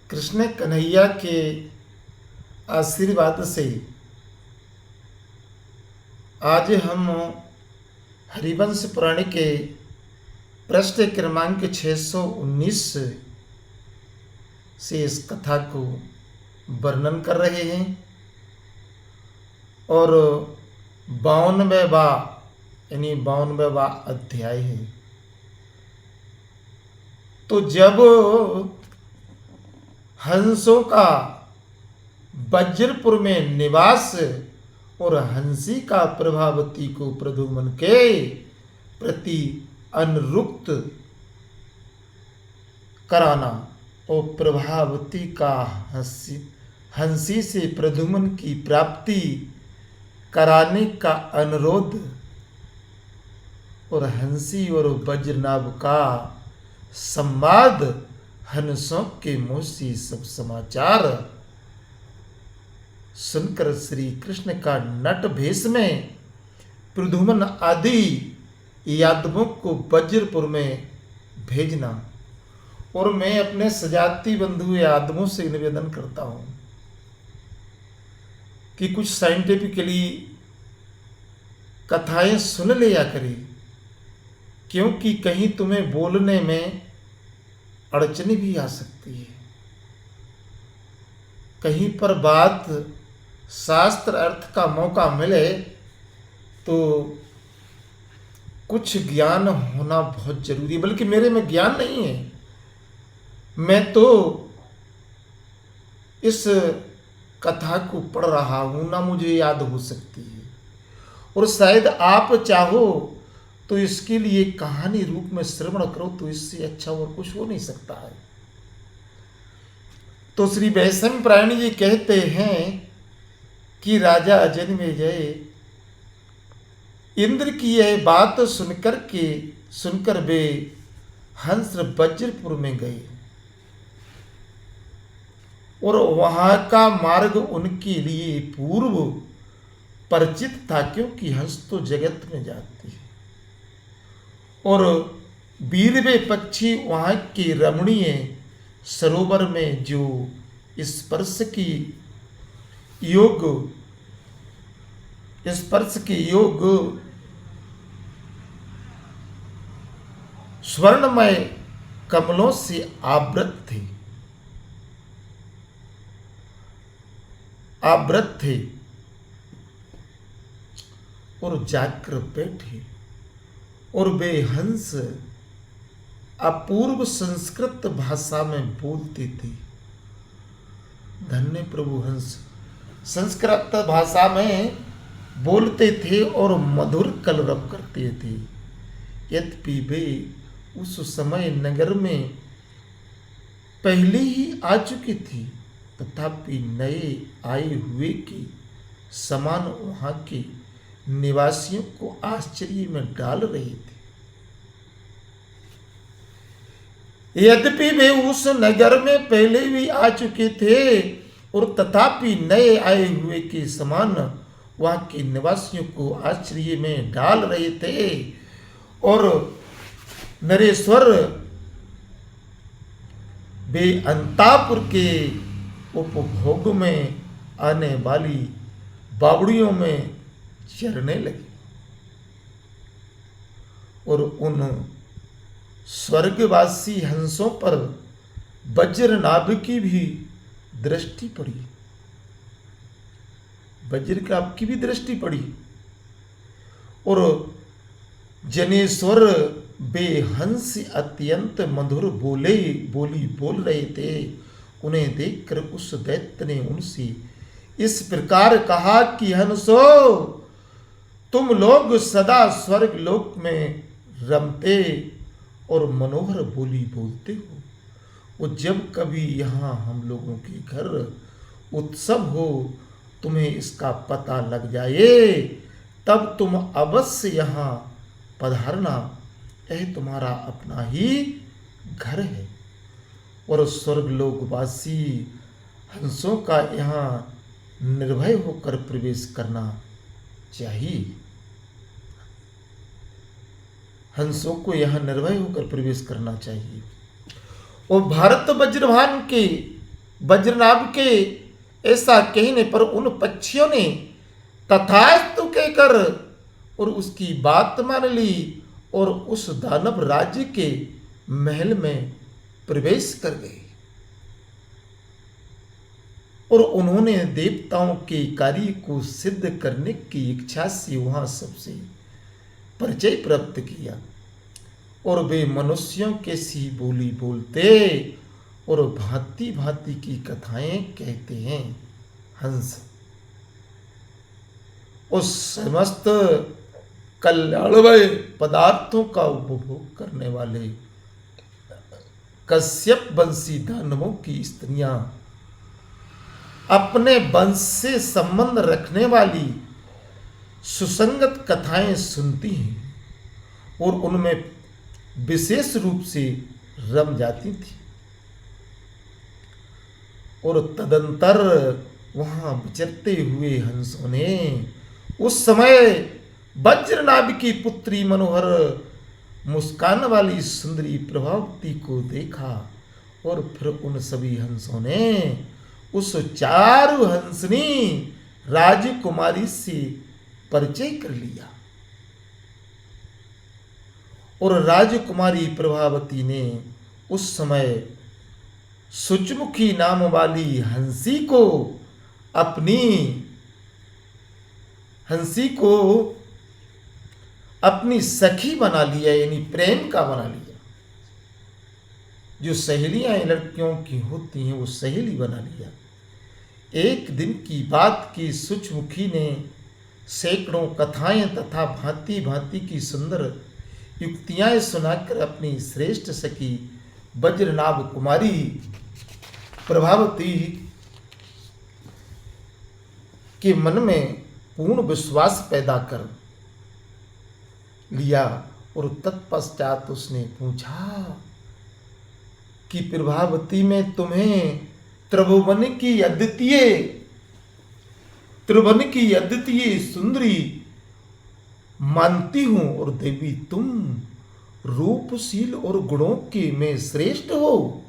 कृष्ण कन्हैया के आशीर्वाद से आज हम हरिवंश पुराण के पृष्ठ क्रमांक 619 से इस कथा को वर्णन कर रहे हैं और 52वां यानी 52वां अध्याय है। तो जब हंसों का वज्रपुर में निवास और हंसी का प्रभावती को प्रद्युम्न के प्रति अनुरुक्त कराना और प्रभावती का हंसी से प्रद्युम्न की प्राप्ति कराने का अनुरोध और हंसी और वज्रनाभ का संवाद हंसों के मुंह से सब समाचार सुनकर श्री कृष्ण का नट भेष में प्रद्युम्न आदि यादवों को वज्रपुर में भेजना। और मैं अपने सजाती बंधु यादवों से निवेदन करता हूं कि कुछ साइंटिफिकली कथाएं सुन लिया करें, क्योंकि कहीं तुम्हें बोलने में अड़चनी भी आ सकती है। कहीं पर बात शास्त्र अर्थ का मौका मिले तो कुछ ज्ञान होना बहुत जरूरी है। बल्कि मेरे में ज्ञान नहीं है, मैं तो इस कथा को पढ़ रहा हूं, ना मुझे याद हो सकती है। और शायद आप चाहो तो इसके लिए कहानी रूप में श्रवण करो, तो इससे अच्छा और कुछ हो नहीं सकता है। तो श्री वैष्णव प्राणी जी कहते हैं कि राजा जन्मेजय इंद्र की यह बात सुनकर वे हंस वज्रपुर में गए और वहां का मार्ग उनके लिए पूर्व परिचित था, क्योंकि हंस तो जगत में जाती है और वीरवे पक्षी वहां के रमणीय सरोवर में जो स्पर्श के योग स्वर्णमय कमलों से आवृत थे और जाकर बैठे और वे हंस अपूर्व संस्कृत भाषा में बोलते थे। धन्य प्रभु हंस संस्कृत भाषा में बोलते थे और मधुर कलरव करते थे। यद्यपि वे उस समय नगर में पहले ही आ चुकी थी, तथापि नए आए हुए के समान वहां के निवासियों को आश्चर्य में डाल रहे थे। यद्यपि वे उस नगर में पहले भी आ चुके थे और तथापि नए आए हुए के समान वहां के निवासियों को आश्चर्य में डाल रहे थे। और नरेश्वर वे अंतापुर के उपभोग में आने वाली बावड़ियों में चरने लगे और उन स्वर्गवासी हंसों पर वज्रनाभ की भी दृष्टि पड़ी। वज्रनाभ की भी दृष्टि पड़ी और जनेश्वर बेहंस अत्यंत मधुर बोली बोल रहे थे। उन्हें देखकर उस दैत्य ने उनसे इस प्रकार कहा कि हंसो, तुम लोग सदा स्वर्ग लोक में रमते और मनोहर बोली बोलते हो, और जब कभी यहाँ हम लोगों के घर उत्सव हो, तुम्हें इसका पता लग जाए, तब तुम अवश्य यहाँ पधारना। यह तुम्हारा अपना ही घर है और स्वर्गलोकवासी हंसों का यहाँ निर्भय होकर प्रवेश करना चाहिए। हंसों को यहाँ निर्भय होकर प्रवेश करना चाहिए। और भारत वज्रभान के वज्रनाभ के ऐसा कहने पर उन पक्षियों ने तथास्तु कहकर और उसकी बात मान ली और उस दानव राज्य के महल में प्रवेश कर गए और उन्होंने देवताओं के कार्य को सिद्ध करने की इच्छा से वहां सबसे परिचय प्राप्त किया और वे मनुष्यों के सी बोली बोलते और भांति भांति की कथाएं कहते हैं। हंस उस समस्त कल्याणमय पदार्थों का उपभोग करने वाले कश्यप वंशी दानवों की स्त्रियां अपने वंश से संबंध रखने वाली सुसंगत कथाएं सुनती हैं और उनमें विशेष रूप से रम जाती थी और तदंतर वहां विचरते हुए हंसों ने उस समय वज्रनाभ की पुत्री मनोहर मुस्कान वाली सुंदरी प्रभावती को देखा और फिर उन सभी हंसों ने उस चारु हंसनी राजकुमारी से परिचय कर लिया और राजकुमारी प्रभावती ने उस समय सूचमुखी नाम वाली हंसी को अपनी सखी बना लिया, यानी प्रेम का बना लिया। जो सहेलियां लड़कियों की होती हैं वो सहेली बना लिया। एक दिन की बात की सूचमुखी ने सैकड़ों कथाएं तथा भांति भांति की सुंदर युक्तियां सुनाकर अपनी श्रेष्ठ सखी वज्रनाभ कुमारी प्रभावती के मन में पूर्ण विश्वास पैदा कर लिया और तत्पश्चात उसने पूछा कि प्रभावती में तुम्हें त्रिभुवन की अद्वितीय सुंदरी मानती हूं और देवी तुम रूपशील और गुणों की में श्रेष्ठ हो।